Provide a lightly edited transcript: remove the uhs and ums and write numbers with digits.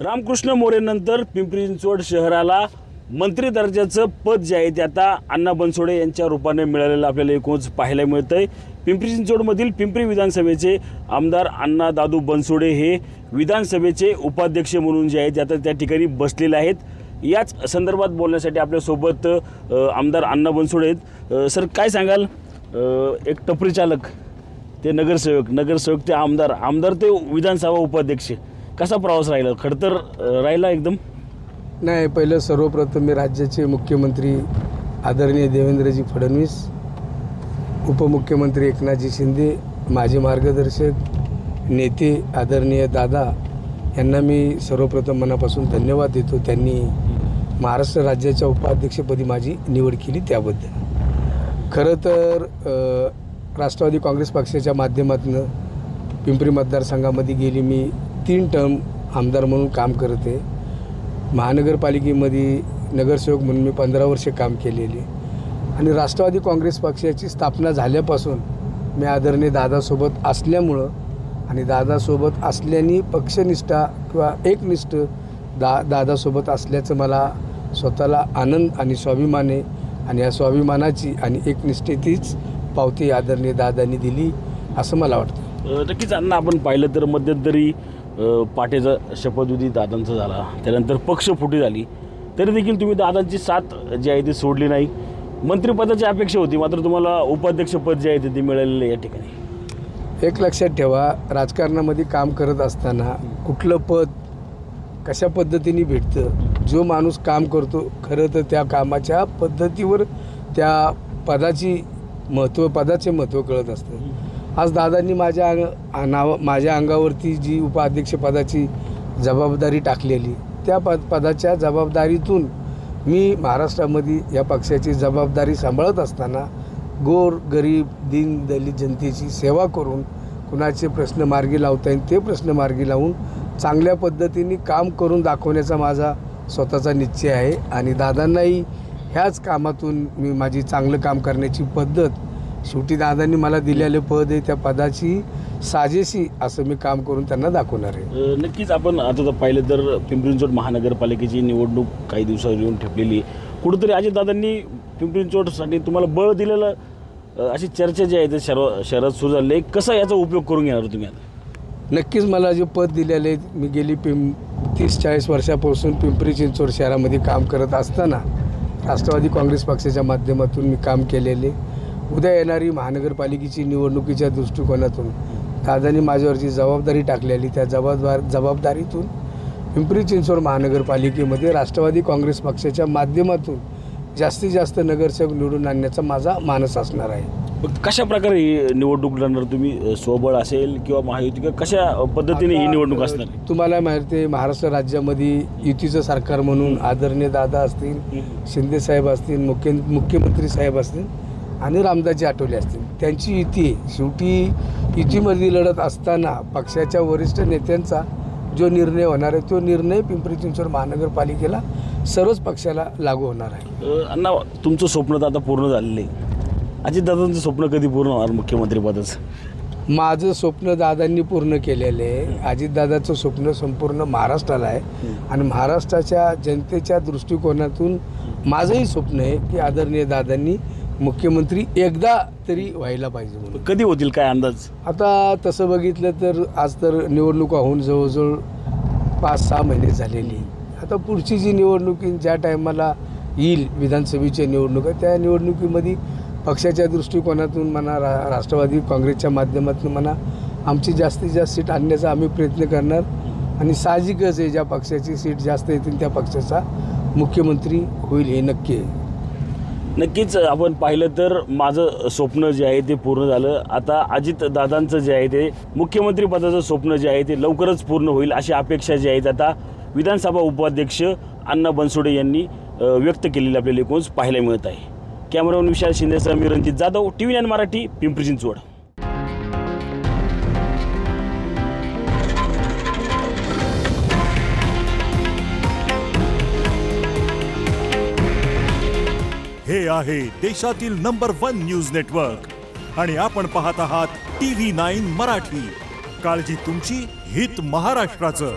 रामकृष्ण मोरेनंतर पिंपरी चिंचवड शहराला मंत्री दर्जाचं पद जे आहे ते आता अण्णा बनसोडे यांच्या रूपाने मिळालेलं आपल्याला एकूणच पाहायला मिळतंय। पिंपरी चिंचवडमधील पिंपरी विधानसभेचे आमदार अण्णा दादू बनसोडे हे विधानसभेचे उपाध्यक्ष म्हणून जे आहेत आता त्या ठिकाणी बसलेले आहेत। याच संदर्भात बोलण्यासाठी आपल्यासोबत आमदार अण्णा बनसोडे आहेत। सर काय सांगाल, एक टपरी चालक ते नगरसेवक ते आमदार ते विधानसभा उपाध्यक्ष, कसा प्रवास राहिला? खडतर राहिला एकदम? नाही, पहिलं सर्वप्रथम मी राज्याचे मुख्यमंत्री आदरणीय देवेंद्रजी फडणवीस, उपमुख्यमंत्री एकनाथजी शिंदे, माझे मार्गदर्शक नेते आदरणीय दादा यांना मी सर्वप्रथम मनापासून धन्यवाद देतो। त्यांनी महाराष्ट्र राज्याच्या उपाध्यक्षपदी माझी निवड केली त्याबद्दल। खरं तर राष्ट्रवादी काँग्रेस पक्षाच्या माध्यमातून पिंपरी मतदारसंघामध्ये गेली मी 3 टर्म आमदार म्हणून काम करते। महानगरपालिकेमध्ये नगरसेवक म्हणून मी 15 वर्षे काम केलेले आणि राष्ट्रवादी काँग्रेस पक्षाची स्थापना झाल्यापासून मी आदरणीय दादासोबत असल्यामुळं आणि दादासोबत असल्याने पक्षनिष्ठा किंवा एकनिष्ठ दादासोबत असल्याचं मला स्वतःला आनंद आणि स्वाभिमान आहे आणि या स्वाभिमानाची आणि एकनिष्ठेचीच पावती आदरणीय दादांनी दिली असं मला वाटतं। नक्कीच अण्णा, आपण पाहिलं तर मध्यंतरी पाटेचा शपथविधी दादांचा झाला, त्यानंतर पक्षफुटी झाली, तरी देखील तुम्ही दादांची साथ जी आहे ती सोडली नाही। मंत्रिपदाची अपेक्षा होती, मात्र तुम्हाला उपाध्यक्षपद जे आहे ते मिळालेलं या ठिकाणी। एक लक्षात ठेवा, राजकारणामध्ये काम करत असताना कुठलं पद कशा पद्धतीने भेटतं, जो माणूस काम करतो खरं तर त्या कामाच्या पद्धतीवर त्या पदाचे महत्त्व कळत असतं। आज दादांनी माझ्या अंगावरती जी उपाध्यक्षपदाची जबाबदारी टाकलेली, त्या पदाच्या जबाबदारीतून मी महाराष्ट्रामध्ये या पक्षाची जबाबदारी सांभाळत असताना गोर गरीब दीन दलित जनतेची सेवा करून कुणाचे प्रश्न मार्गी लावता येईल ते प्रश्न मार्गी लावून चांगल्या पद्धतीने काम करून दाखवण्याचा माझा स्वतःचा निश्चय आहे आणि दादांनाही ह्याच कामातून मी माझी चांगलं काम करण्याची पद्धत, शेवटी दादांनी मला दिलेले पद आहे त्या पदाची साजेशी असं मी काम करून त्यांना दाखवणार आहे। नक्कीच आपण आता पाहिलं तर पिंपरी चिंचवड महानगरपालिकेची निवडणूक काही दिवसावर येऊन ठेपलेली, कुठंतरी अजितदादांनी पिंपरी चिंचवडसाठी तुम्हाला बळ दिलेलं अशी चर्चा जी आहे ते शहरात सुरू झाली आहे। कसा याचा उपयोग करून घेणार तुम्ही आता? नक्कीच मला जे पद दिलेले, मी गेली 30-40 वर्षापासून पिंपरी चिंचवड शहरामध्ये काम करत असताना राष्ट्रवादी काँग्रेस पक्षाच्या माध्यमातून मी काम केलेले। उद्या येणारी महानगरपालिकेची निवडणुकीच्या दृष्टिकोनातून दादांनी माझ्यावरची जबाबदारी टाकलेली, त्या जबाबदारीतून पिंपरी चिंचवड महानगरपालिकेमध्ये राष्ट्रवादी काँग्रेस पक्षाच्या माध्यमातून जास्तीत जास्त नगरसेवक निवडून आणण्याचा माझा मानस असणार आहे। कशा प्रकारे ही निवडणूक लढणार तुम्ही? स्वबळ असेल किंवा महायुती, किंवा कशा पद्धतीने ही निवडणूक असणार? तुम्हाला माहिती आहे, महाराष्ट्र राज्यामध्ये युतीचं सरकार म्हणून आदरणीय दादा असतील, शिंदे साहेब असतील, मुख्यमंत्री साहेब असतील आणि रामदासजी आठवले असतील, त्यांची युती आहे। शेवटी युतीमध्ये लढत असताना पक्षाच्या वरिष्ठ नेत्यांचा जो निर्णय होणार आहे तो निर्णय पिंपरी चिंचवड महानगरपालिकेला सर्वच पक्षाला लागू होणार आहे। अण्णा, तुमचं स्वप्न तर आता पूर्ण झालेलं आहे, अजितदादांचं स्वप्न कधी पूर्ण होणार मुख्यमंत्रीपदाचं? माझं स्वप्न दादांनी पूर्ण केलेलं आहे। अजितदादाचं स्वप्न संपूर्ण महाराष्ट्राला आहे आणि महाराष्ट्राच्या जनतेच्या दृष्टिकोनातून माझंही स्वप्न आहे की आदरणीय दादांनी मुख्यमंत्री एकदा तरी व्हायला पाहिजे म्हणून। कधी होतील काय अंदाज? आता तसं बघितलं तर आज तर निवडणुका होऊन जवळजवळ 5-6 महिने झालेली। आता पुढची जी निवडणुकी ज्या टायमाला येईल, विधानसभेच्या निवडणुका, त्या निवडणुकीमध्ये पक्षाच्या दृष्टिकोनातून म्हणा, राष्ट्रवादी काँग्रेसच्या माध्यमातून म्हणा, आमची जास्तीत जास्त सीट आणण्याचा आम्ही प्रयत्न करणार आणि साहजिकच आहे, ज्या पक्षाची सीट जास्त येतील त्या पक्षाचा मुख्यमंत्री होईल हे नक्की आहे। नक्कीच आपण पाहिलं तर माझं स्वप्न जे आहे ते पूर्ण झालं। आता अजितदादांचं जे आहे ते मुख्यमंत्री पदाचं स्वप्न जे आहे ते लवकरच पूर्ण होईल अशी अपेक्षा जी आहेत आता विधानसभा उपाध्यक्ष अण्णा बनसोडे यांनी व्यक्त केलेली आपल्याला एकूणच पाहायला मिळत आहे। कॅमेरामन विशाल शिंदेसह मी रणजित जाधव, TV9 मराठी, पिंपरी चिंचवड। हे आहे देशातील नंबर 1 न्यूज नेटवर्क आणि आपण पाहत आहात TV9 मराठी। काळजी तुमची, हित महाराष्ट्राचं।